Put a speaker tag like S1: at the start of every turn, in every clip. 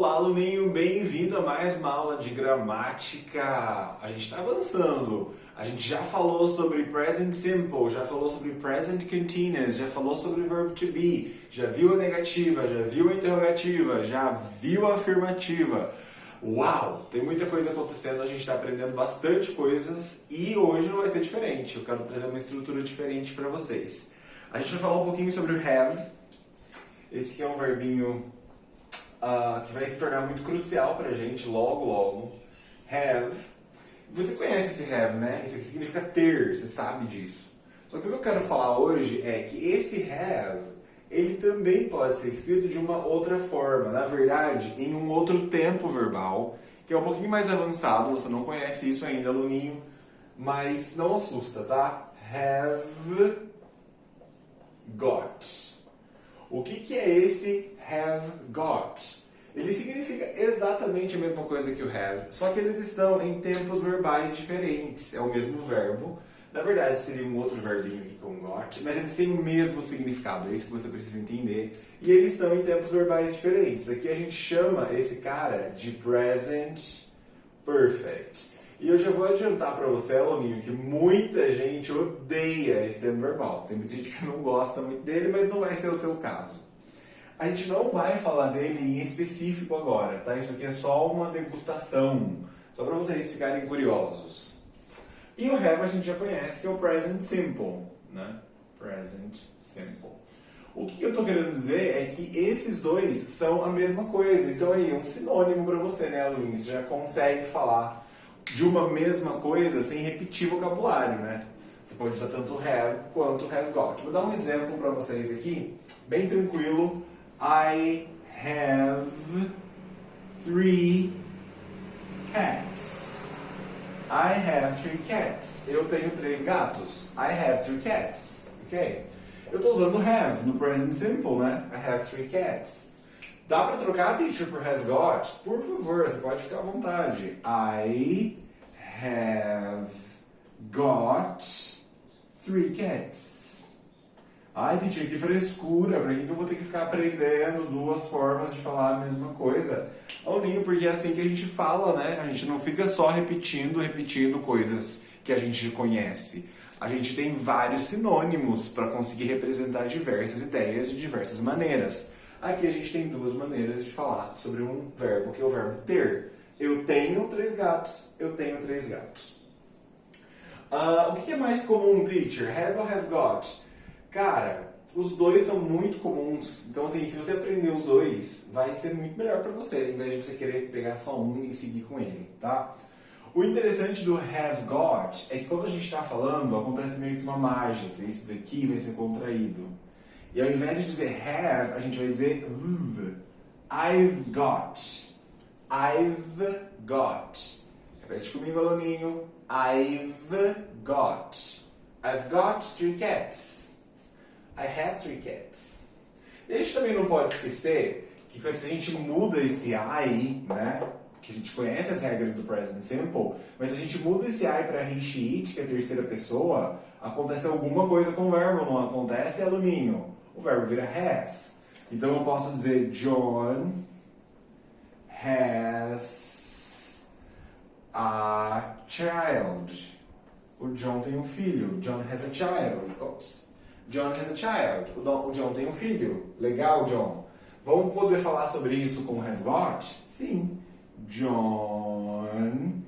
S1: Olá, aluninho, bem-vindo a mais uma aula de gramática. A gente está avançando. A gente já falou sobre present simple, já falou sobre present continuous, já falou sobre verb to be, já viu a negativa, já viu a interrogativa, já viu a afirmativa. Uau! Tem muita coisa acontecendo, a gente está aprendendo bastante coisas e hoje não vai ser diferente. Eu quero trazer uma estrutura diferente para vocês. A gente vai falar um pouquinho sobre o have. Esse aqui é um verbinho que vai se tornar muito crucial pra gente logo. Have. Você conhece esse have, né? Isso aqui significa ter, você sabe disso. Só que o que eu quero falar hoje é que esse have, ele também pode ser escrito de uma outra forma. Na verdade, em um outro tempo verbal, que é um pouquinho mais avançado. Você não conhece isso ainda, aluninho, mas não assusta, tá? Have got. O que é esse have got? Ele significa exatamente a mesma coisa que o have, só que eles estão em tempos verbais diferentes. É o mesmo verbo. Na verdade, seria um outro verbinho aqui com got, mas eles têm o mesmo significado. É isso que você precisa entender. E eles estão em tempos verbais diferentes. Aqui a gente chama esse cara de present perfect. E eu já vou adiantar para você, aluninho, que muita gente odeia esse tempo verbal. Tem muita gente que não gosta muito dele, mas não vai ser o seu caso. A gente não vai falar dele em específico agora, tá? Isso aqui é só uma degustação, só para vocês ficarem curiosos. E o have a gente já conhece, que é o present simple, né? Present simple. O que eu estou querendo dizer é que esses dois são a mesma coisa. Então aí, é um sinônimo para você, né, aluninho? Você já consegue falar de uma mesma coisa sem repetir vocabulário, né? Você pode usar tanto have quanto have got. Vou dar um exemplo para vocês aqui, bem tranquilo. I have 3 cats. I have 3 cats. Eu tenho 3 gatos. I have 3 cats. Ok? Eu estou usando have no present simple, né? I have 3 cats. Dá para trocar teacher por have got? Por favor, você pode ficar à vontade. I have got 3 cats. Ai, teacher, que frescura, pra que eu vou ter que ficar aprendendo duas formas de falar a mesma coisa? Aluninho, porque é assim que a gente fala, né? A gente não fica só repetindo coisas que a gente conhece. A gente tem vários sinônimos para conseguir representar diversas ideias de diversas maneiras. Aqui a gente tem duas maneiras de falar sobre um verbo, que é o verbo ter. Eu tenho 3 gatos, eu tenho 3 gatos. O que é mais comum, teacher? Have ou have got? Cara, os dois são muito comuns. Então, assim, se você aprender os dois, vai ser muito melhor para você, ao invés de você querer pegar só um e seguir com ele, tá? O interessante do have got é que quando a gente está falando, acontece meio que uma mágica. Isso daqui vai ser contraído. E ao invés de dizer have, a gente vai dizer v. I've got. I've got. Repete comigo, aluninho. I've got. I've got 3 cats. I have 3 cats. E a gente também não pode esquecer que se a gente muda esse I, né? Que a gente conhece as regras do present simple, mas a gente muda esse I para he, she, it, que é a terceira pessoa, acontece alguma coisa com o verbo, não acontece, aluninho? O verbo vira has. Então eu posso dizer John has a child. O John tem um filho. John has a child. Oops. John has a child. O John tem um filho. Legal, John. Vamos poder falar sobre isso com have got? Sim. John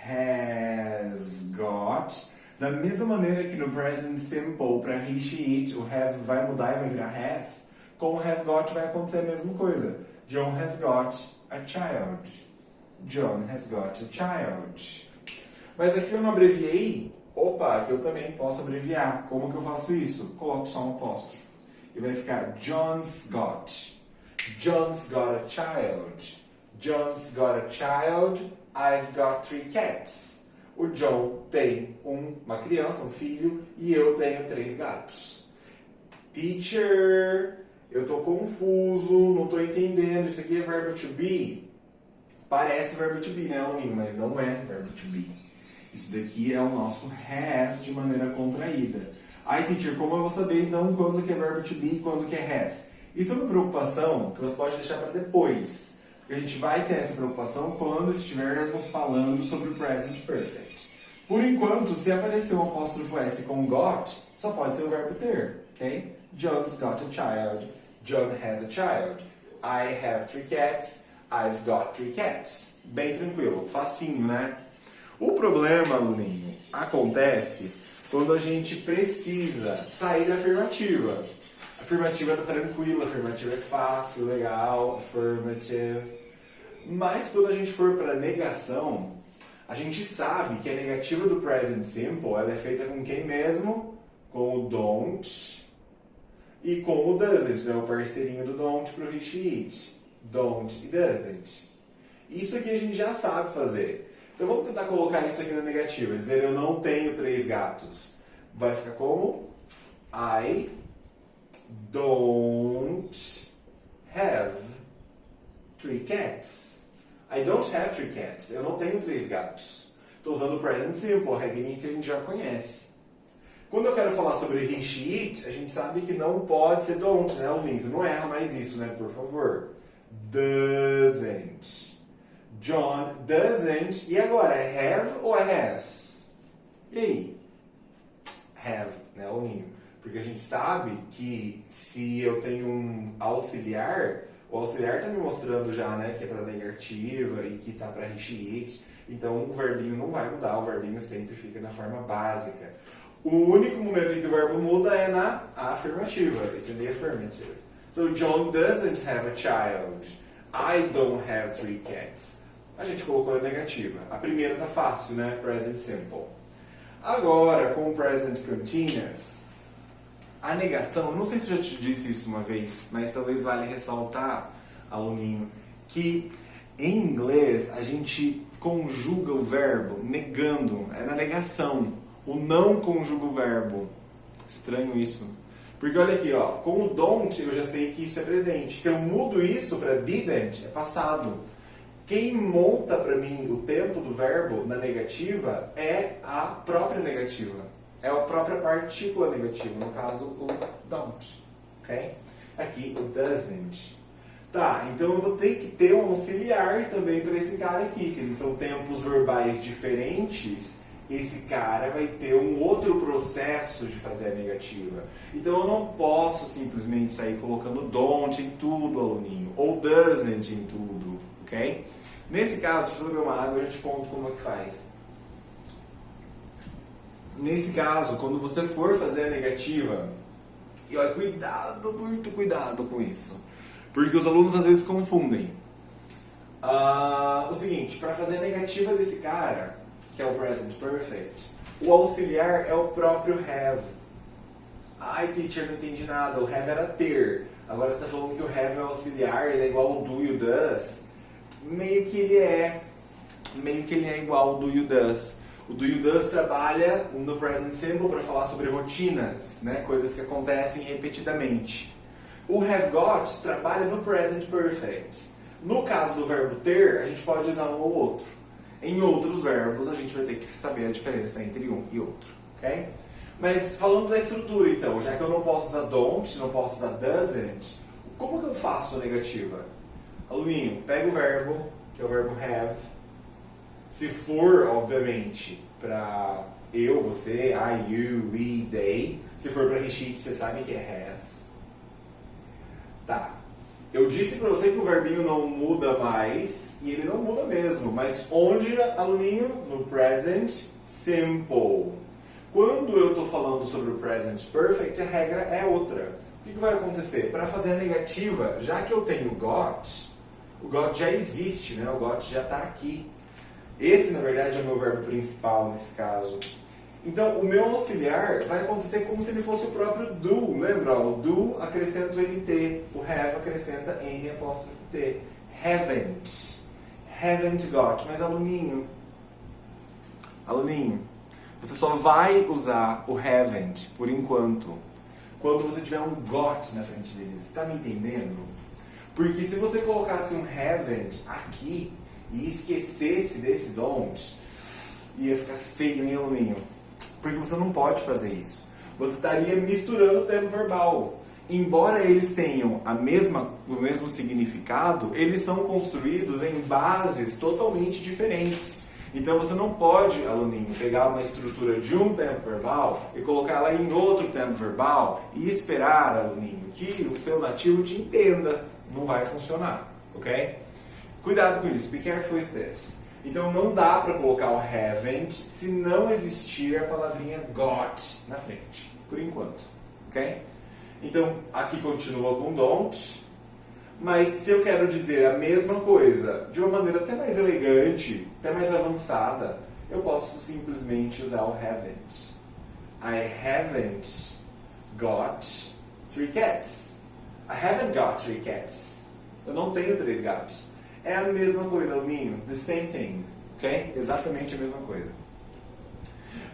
S1: has got. Da mesma maneira que no present simple, para he, she, it, o have vai mudar e vai virar has, com o have got vai acontecer a mesma coisa. John has got a child. John has got a child. Mas aqui eu não abreviei. Opa, aqui eu também posso abreviar. Como que eu faço isso? Coloco só um apóstrofo. E vai ficar John's got. John's got a child. John's got a child. I've got 3 cats. O John tem uma criança, um filho, e eu tenho 3 gatos. Teacher, eu tô confuso, não tô entendendo. Isso aqui é verbo to be? Parece verbo to be, né, aluninho? Mas não é verbo to be. Isso daqui é o nosso has de maneira contraída. Ai, teacher, como eu vou saber então quando que é verbo to be e quando que é has? Isso é uma preocupação que você pode deixar para depois. Porque a gente vai ter essa preocupação quando estivermos falando sobre o present perfect. Por enquanto, se aparecer um apóstrofo S com got, só pode ser o verbo ter, ok? John's got a child. John has a child. I have 3 cats. I've got 3 cats. Bem tranquilo, facinho, né? O problema, aluninho, acontece quando a gente precisa sair da afirmativa. A afirmativa tá tranquila, a afirmativa é fácil, legal, affirmative. Mas quando a gente for para negação, a gente sabe que a negativa do present simple ela é feita com quem mesmo? Com o don't e com o doesn't, né? O parceirinho do don't pro he, she, it. Don't e doesn't. Isso aqui a gente já sabe fazer. Então vamos tentar colocar isso aqui na negativa. Dizer eu não tenho 3 gatos. Vai ficar como? I don't have 3 cats. I don't have 3 cats. Eu não tenho 3 gatos. Estou usando o present simple, a regrinha que a gente já conhece. Quando eu quero falar sobre he, she, it, a gente sabe que não pode ser don't, né, Lins? Não erra mais isso, né, por favor. Doesn't. John doesn't. E agora, é have ou é has? E aí? Have, né, Aluninho? Porque a gente sabe que se eu tenho um auxiliar, o auxiliar está me mostrando já, né, que é para negativa e que está para he, she, it. Então o verbinho não vai mudar, o verbinho sempre fica na forma básica. O único momento em que o verbo muda é na afirmativa. It's in the affirmative. So John doesn't have a child. I don't have 3 cats. A gente colocou a negativa. A primeira tá fácil, né? Present simple. Agora, com o present continuous, a negação, eu não sei se eu já te disse isso uma vez, mas talvez valha ressaltar, aluninho, que em inglês a gente conjuga o verbo negando, é na negação. O não conjuga o verbo. Estranho isso. Porque olha aqui, ó, com o don't eu já sei que isso é presente. Se eu mudo isso para didn't, é passado. Quem monta para mim o tempo do verbo na negativa é a própria negativa. É a própria partícula negativa, no caso o don't. Ok? Aqui o doesn't. Tá, então eu vou ter que ter um auxiliar também para esse cara aqui. Se eles são tempos verbais diferentes, esse cara vai ter um outro processo de fazer a negativa. Então eu não posso simplesmente sair colocando don't em tudo, aluninho, ou doesn't em tudo, ok? Nesse caso, deixa eu beber uma água e eu te conto como é que faz. Nesse caso, quando você for fazer a negativa, e olha, cuidado, muito cuidado com isso, porque os alunos às vezes confundem. O seguinte, para fazer a negativa desse cara, que é o present perfect, o auxiliar é o próprio have. Ai, teacher, não entendi nada. O have era ter. Agora você está falando que o have é o auxiliar, ele é igual ao do e o does. Meio que ele é igual ao do e o does. O do e o does trabalha no present simple para falar sobre rotinas, né? Coisas que acontecem repetidamente. O have got trabalha no present perfect. No caso do verbo ter, a gente pode usar um ou outro. Em outros verbos, a gente vai ter que saber a diferença entre um e outro, ok? Mas falando da estrutura, então, já que eu não posso usar don't, não posso usar doesn't, como que eu faço a negativa? Aluninho, pega o verbo, que é o verbo have. Se for, obviamente, para eu, você, I, you, we, they. Se for para he, she, você sabe que é has. Tá. Eu disse para você que o verbinho não muda mais, e ele não muda mesmo, mas onde, aluninho? No present simple. Quando eu estou falando sobre o present perfect, a regra é outra. O que vai acontecer? Para fazer a negativa, já que eu tenho o got já existe, né? O got já está aqui. Esse, na verdade, é o meu verbo principal nesse caso. Então, o meu auxiliar vai acontecer como se ele fosse o próprio do. Lembra? O do acrescenta o NT, o have acrescenta N''T. Haven't got. Mas, aluninho, você só vai usar o haven't por enquanto quando você tiver um got na frente dele. Você está me entendendo? Porque se você colocasse um haven't aqui e esquecesse desse don't, ia ficar feio, hein, aluninho? Porque você não pode fazer isso. Você estaria misturando o tempo verbal. embora eles tenham o mesmo significado, eles são construídos em bases totalmente diferentes. Então você não pode, aluninho, pegar uma estrutura de um tempo verbal e colocar ela em outro tempo verbal e esperar, aluninho, que o seu nativo te entenda. Não vai funcionar, ok? Cuidado com isso, be careful with this. Então não dá para colocar o haven't se não existir a palavrinha got na frente, por enquanto, ok? Então aqui continua com don't. Mas se eu quero dizer a mesma coisa de uma maneira até mais elegante, até mais avançada, eu posso simplesmente usar o haven't. I haven't got 3 cats. I haven't got 3 cats. Eu não tenho 3 gatos. É a mesma coisa, aluninho. The same thing. Ok? Exatamente a mesma coisa.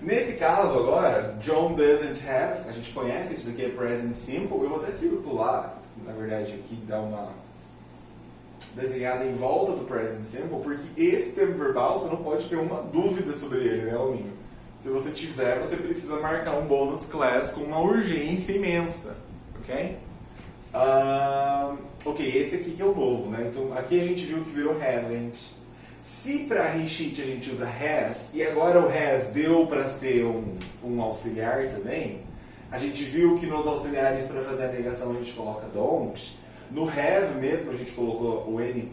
S1: Nesse caso agora, John doesn't have, a gente conhece isso daqui, é present simple. Eu vou até circular, na verdade, aqui, dar uma desenhada em volta do present simple, porque esse tempo verbal você não pode ter uma dúvida sobre ele, né, aluninho? Se você tiver, você precisa marcar um bônus class com uma urgência imensa, ok? Ok, esse aqui que é o novo, né? Então aqui a gente viu que virou haven't. Se para he, sheet a gente usa has, e agora o has deu para ser um auxiliar também, a gente viu que nos auxiliares para fazer a negação a gente coloca don't. No have mesmo a gente colocou o N,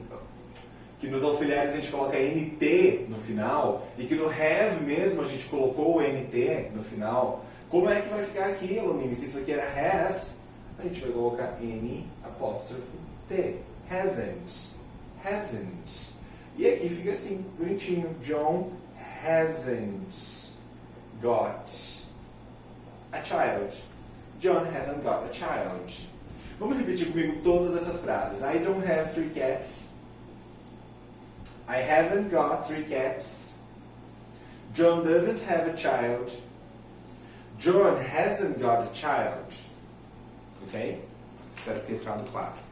S1: que nos auxiliares a gente coloca NT no final, e que no have mesmo a gente colocou o NT no final. Como é que vai ficar aqui, aluninho? Se isso aqui era has, a gente vai colocar N apóstrofo T. Hasn't. Hasn't. E aqui fica assim, bonitinho. John hasn't got a child. John hasn't got a child. Vamos repetir comigo todas essas frases. I don't have 3 cats. I haven't got 3 cats. John doesn't have a child. John hasn't got a child. Ok? Espero ter ficado claro.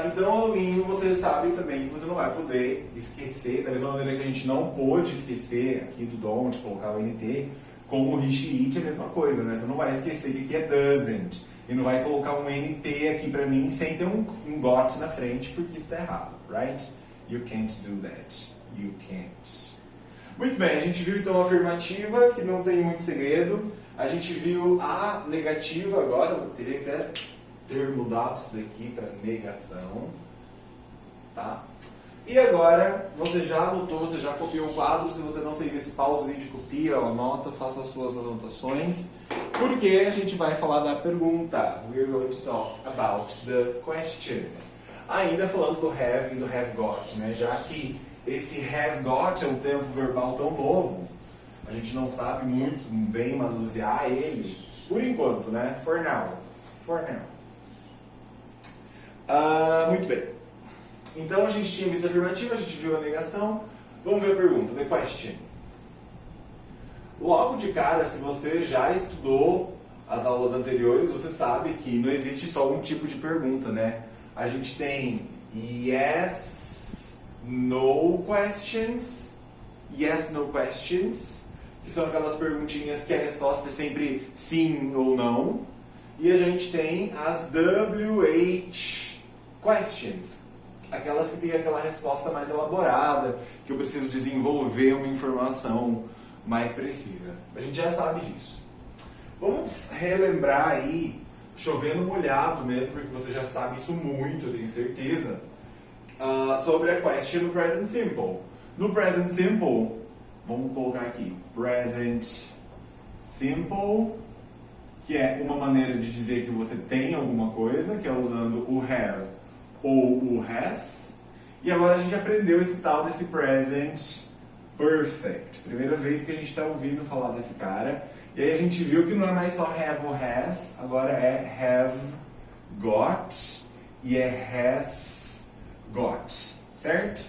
S1: Então, aluninho, você sabe também que você não vai poder esquecer, da mesma maneira que a gente não pôde esquecer aqui do don't, colocar o NT, como o he, she, it é a mesma coisa, né? Você não vai esquecer que aqui é doesn't, e não vai colocar um NT aqui pra mim sem ter um got na frente, porque isso está errado, right? You can't do that. You can't. Muito bem, a gente viu então a afirmativa, que não tem muito segredo. A gente viu a negativa agora, eu teria que até ter mudado isso daqui para negação, tá? E agora, você já anotou, você já copiou o quadro. Se você não fez isso, pausa o vídeo, copia, anota, faça as suas anotações, porque a gente vai falar da pergunta. We're going to talk about the questions. Ainda falando do have e do have got, né? Já que esse have got é um tempo verbal tão novo, a gente não sabe muito bem manusear ele, por enquanto, né? For now. For now. Muito bem. Então a gente tinha visto a afirmativa, a gente viu a negação. Vamos ver a pergunta, the question. Logo de cara, se você já estudou as aulas anteriores, você sabe que não existe só um tipo de pergunta, né? A gente tem yes, no questions, yes, no questions, que são aquelas perguntinhas que a resposta é sempre sim ou não. E a gente tem as WH questions, aquelas que têm aquela resposta mais elaborada, que eu preciso desenvolver uma informação mais precisa. A gente já sabe disso. Vamos relembrar aí, chovendo molhado mesmo, porque você já sabe isso muito, eu tenho certeza, sobre a question no present simple. No present simple, vamos colocar aqui, present simple, que é uma maneira de dizer que você tem alguma coisa, que é usando o have ou o has. E agora a gente aprendeu esse tal desse present perfect. Primeira vez que a gente está ouvindo falar desse cara. E aí a gente viu que não é mais só have ou has, agora é have got e é has got, certo?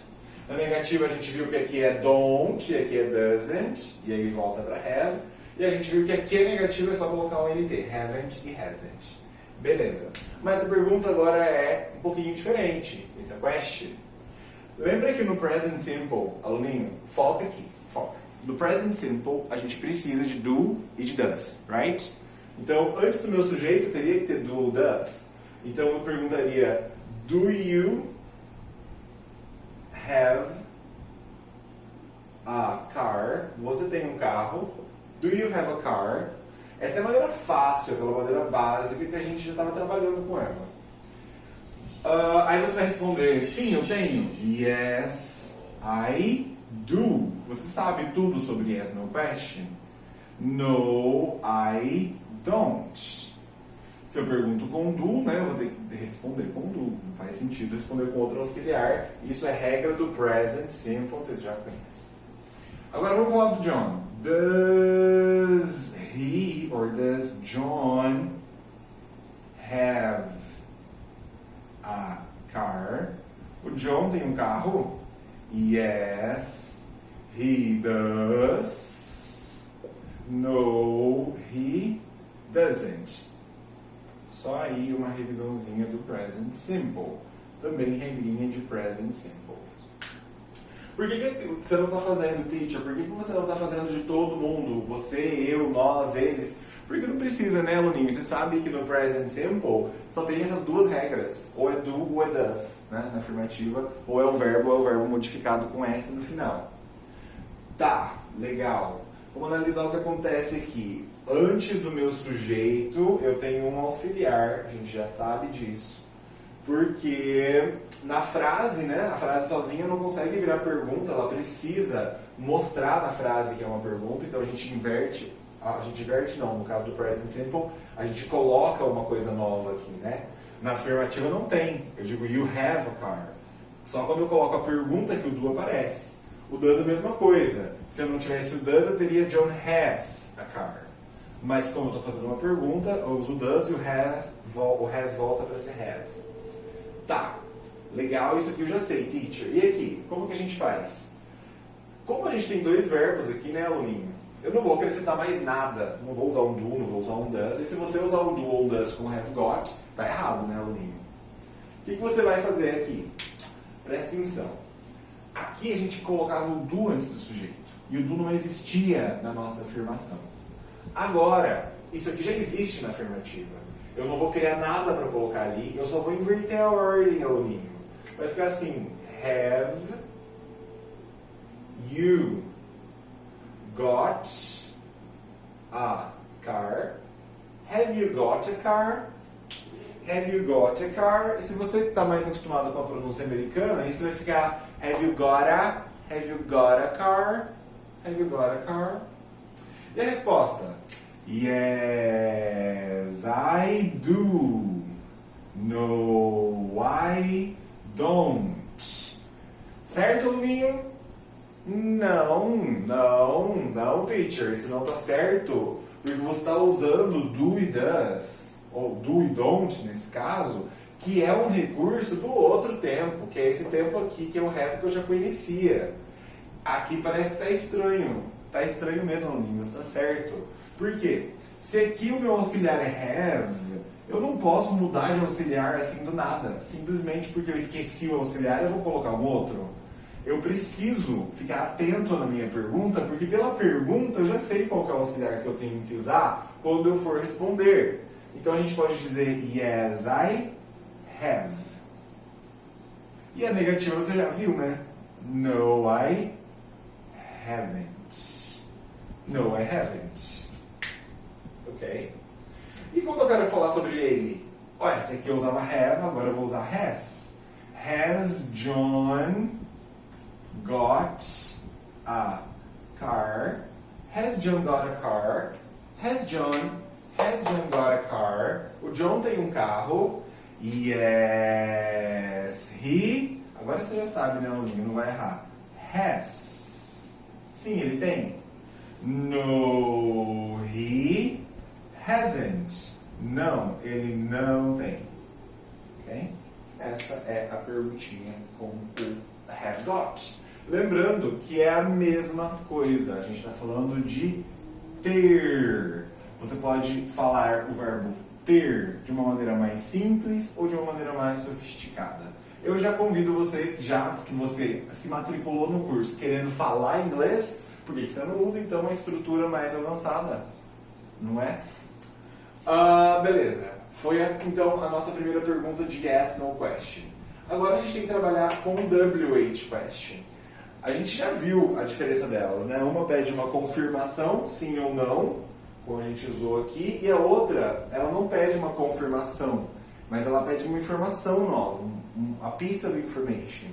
S1: Na negativa a gente viu que aqui é don't e aqui é doesn't, e aí volta para have. E a gente viu que aqui é negativo, é só colocar o NT, haven't e hasn't. Beleza. Mas a pergunta agora é um pouquinho diferente. It's a question. Lembra que no present simple, aluninho, foca aqui, foca. No present simple, a gente precisa de do e de does, right? Então, antes do meu sujeito, teria que ter do, does. Então, eu perguntaria, do you have a car? Você tem um carro? Do you have a car? Essa é a maneira fácil, aquela maneira básica que a gente já estava trabalhando com ela. Aí você vai responder, sim, eu tenho. Yes, I do. Você sabe tudo sobre yes, no question? No, I don't. Se eu pergunto com do, né, eu vou ter que responder com do. Não faz sentido responder com outro auxiliar. Isso é regra do present simple, vocês já conhecem. Agora vamos falar do John. Does he or does John have a car? O John tem um carro? Yes, he does. No, he doesn't. Só aí uma revisãozinha do present simple. Também regrinha de present simple. Por que você não está fazendo, teacher? Por que você não está fazendo de todo mundo? Você, eu, nós, eles? Porque não precisa, né, aluninho? Você sabe que no present simple só tem essas duas regras. Ou é do ou é does, né, na afirmativa. Ou é o verbo modificado com S no final. Tá, legal. Vamos analisar o que acontece aqui. Antes do meu sujeito, eu tenho um auxiliar. A gente já sabe disso. Porque na frase, né, a frase sozinha não consegue virar pergunta, ela precisa mostrar na frase que é uma pergunta, então a gente inverte não, no caso do present simple, a gente coloca uma coisa nova aqui, né? Na afirmativa não tem, eu digo you have a car. Só quando eu coloco a pergunta que o do aparece. O does é a mesma coisa, se eu não tivesse o does eu teria John has a car. Mas como eu estou fazendo uma pergunta, eu uso o does e o has volta para ser have. Tá, legal, isso aqui eu já sei, teacher. E aqui, como que a gente faz? Como a gente tem dois verbos aqui, né, aluninho? Eu não vou acrescentar mais nada. Não vou usar um do, não vou usar um does. E se você usar um do ou um does com have got, tá errado, né, aluninho? O que você vai fazer aqui? Presta atenção. Aqui a gente colocava o do antes do sujeito. E o do não existia na nossa afirmação. Agora, isso aqui já existe na afirmativa. Eu não vou criar nada para colocar ali, eu só vou inverter a ordem, aluninho. Vai ficar assim, have you got a car? Have you got a car? Have you got a car? E se você está mais acostumado com a pronúncia americana, isso vai ficar have you got a car? Have you got a car? E a resposta? Yes, I do. No, I don't. Certo, aluninho? Não, teacher. Isso não está certo. Porque você está usando do e does, ou do e don't, nesse caso, que é um recurso do outro tempo, que é esse tempo aqui, que é o have que eu já conhecia. Aqui parece que está estranho. Está estranho mesmo, aluninho, está certo. Por quê? Se aqui o meu auxiliar é have, eu não posso mudar de auxiliar assim do nada. Simplesmente porque eu esqueci o auxiliar, eu vou colocar um outro. Eu preciso ficar atento na minha pergunta, porque pela pergunta eu já sei qual que é o auxiliar que eu tenho que usar quando eu for responder. Então a gente pode dizer yes, I have. E a negativa você já viu, né? No, I haven't. No, I haven't. Ok? E quando eu quero falar sobre ele? Olha, esse aqui eu usava have, agora eu vou usar has. Has John got a car? Has John got a car? Has John got a car? O John tem um carro. Yes, he... Agora você já sabe, né, aluninho? Não vai errar. Has. Sim, ele tem. No, he hasn't. Não, ele não tem. Ok? Essa é a perguntinha com o have got. Lembrando que é a mesma coisa. A gente está falando de ter. Você pode falar o verbo ter de uma maneira mais simples ou de uma maneira mais sofisticada. Eu já convido você, já que você se matriculou no curso querendo falar inglês, por que você não usa então uma estrutura mais avançada? Não é? Beleza. Foi então a nossa primeira pergunta de yes, no question. Agora a gente tem que trabalhar com WH question. A gente já viu a diferença delas, né? Uma pede uma confirmação, sim ou não, como a gente usou aqui, e a outra, ela não pede uma confirmação, mas ela pede uma informação nova, a piece of information.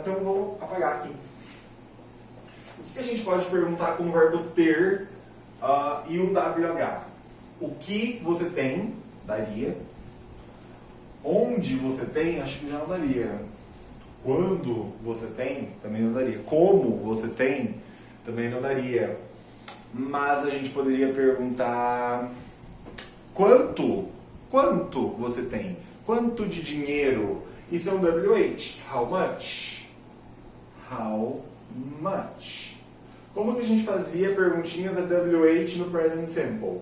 S1: Então eu vou apagar aqui. O que a gente pode perguntar com o verbo ter e um WH? O que você tem, daria. Onde você tem, acho que já não daria. Quando você tem, também não daria. Como você tem, também não daria. Mas a gente poderia perguntar quanto você tem? Quanto de dinheiro? Isso é um WH. How much? How much? Como que a gente fazia perguntinhas a WH no present simple?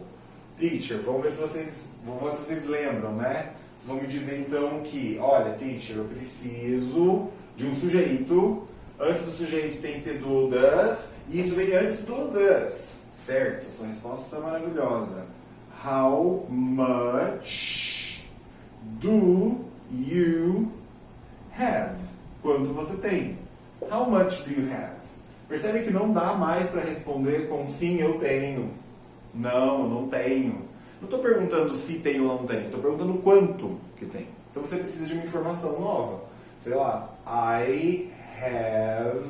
S1: Teacher, vamos ver se vocês lembram, né? Vocês vão me dizer então que, olha, teacher, eu preciso de um sujeito. Antes do sujeito tem que ter do does, e isso vem antes do does. Certo, sua resposta está maravilhosa. How much do you have? Quanto você tem? How much do you have? Percebe que não dá mais para responder com sim, eu tenho. Não, eu não tenho. Não estou perguntando se tem ou não tem, estou perguntando quanto que tem. Então você precisa de uma informação nova. Sei lá, I have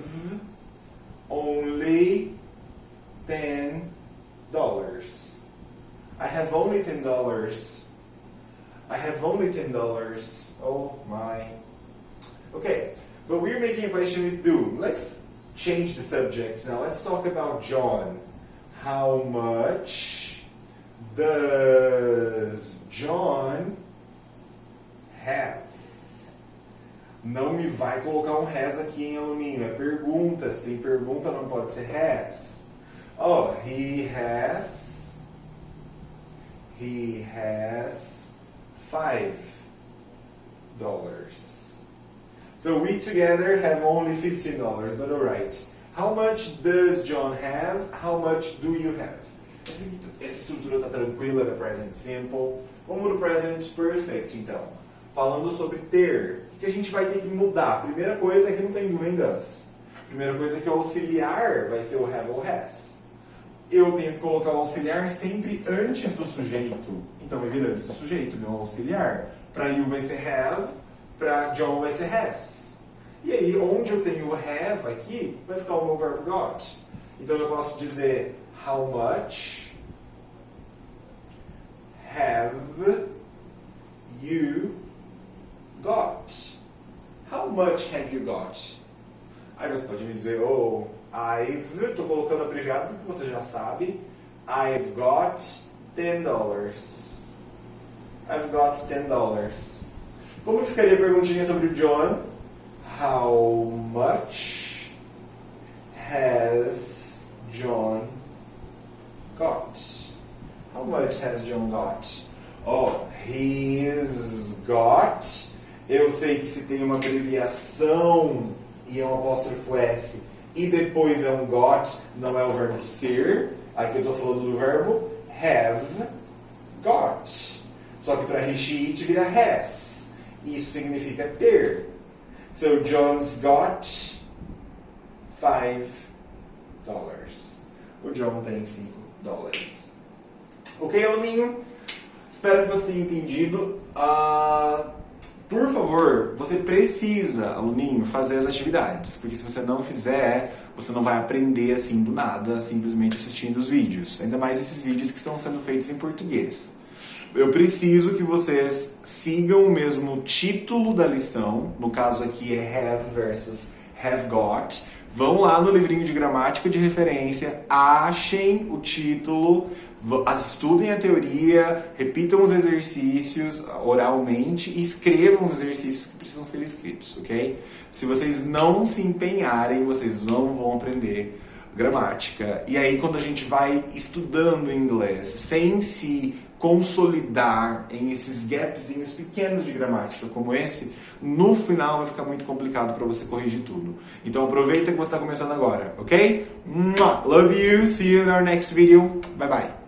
S1: only $10. I have only $10. I have only $10. Oh my. Okay, but we're making a question with do. Let's change the subject now. Let's talk about John. How much does John have? Não me vai colocar um has aqui em alumínio, é pergunta. Se tem pergunta não pode ser has. Oh, he has $5. So we together have only $15, but alright. How much does John have? How much do you have? Essa estrutura está tranquila da present simple. Vamos no present perfect, então. Falando sobre ter, o que a gente vai ter que mudar? Primeira coisa é que não tem do nem does. Primeira coisa é que o auxiliar vai ser o have ou has. Eu tenho que colocar o auxiliar sempre antes do sujeito. Então vai vir antes do sujeito, meu auxiliar. Para you vai ser have, para John vai ser has. E aí, onde eu tenho o have aqui, vai ficar o meu verbo got. Então eu posso dizer how much have you got? How much have you got? Aí você pode me dizer, oh, estou colocando abreviado porque você já sabe. I've got $10. I've got $10. Como ficaria a perguntinha sobre o John? How much has John got? How much has John got? Oh, he's got. Eu sei que se tem uma abreviação e é um apóstrofo S e depois é um got, não é o verbo ser. Aqui eu estou falando do verbo have got. Só que para recheat vira has. Isso significa ter. So John's got $5. O John tem $5. Ok, aluninho? Espero que você tenha entendido. Por favor, você precisa, aluninho, fazer as atividades. Porque se você não fizer, você não vai aprender assim do nada, simplesmente assistindo os vídeos. Ainda mais esses vídeos que estão sendo feitos em português. Eu preciso que vocês sigam o mesmo título da lição. No caso aqui é have versus have got. Vão lá no livrinho de gramática de referência, achem o título, estudem a teoria, repitam os exercícios oralmente e escrevam os exercícios que precisam ser escritos, ok? Se vocês não se empenharem, vocês não vão aprender gramática. E aí quando a gente vai estudando inglês sem se consolidar em esses gapzinhos pequenos de gramática como esse, no final vai ficar muito complicado para você corrigir tudo. Então aproveita que você está começando agora, ok? Love you, see you in our next video, bye bye.